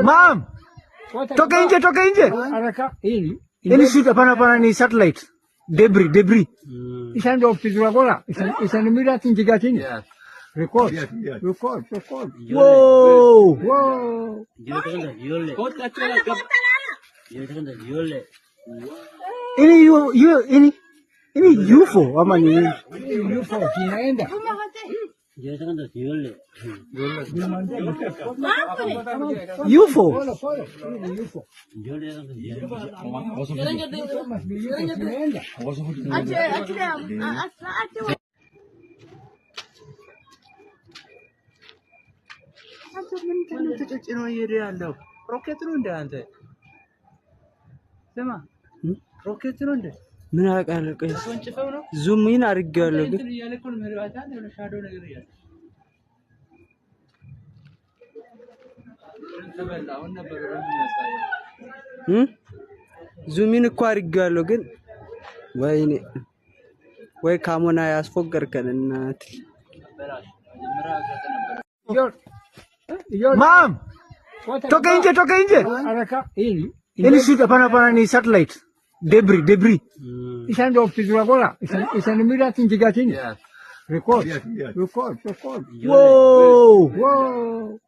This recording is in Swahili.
Mom, toka nje. Haraka hili. Any shoot hapana ni satellite. Debris. Ishaenda kupigwa gola. Isanimira tinjiga chini. Yes. Record. Yes. Record. Whoa. Ini UFO ama ni UFO kinaenda. UFO. UFO. ሮኬት ነው እንደ አንተ ስማ ሮኬት ነው እንደ ምን አውቃለሁ። ቆይ ወንጭፈው ነው ዙም ኢን አድርጌዋለሁ ግን እያለ እኮ ነው መሪዋታን የሆነ ሻዶ ነገር እያለ ተበላውን ነበር ነው ዙም ኢን እኮ አድርጌዋለሁ ግን ወይኔ ወይ ካሞና ያስፎገርከን እናት Mom, toka nje. Haraka hili. Any shoot hapana ni satellite. Debris. Ishaenda kupigwa gola. Isanimira tinjiga chini. Yes. Record. Yes. Record. Whoa. Whoa.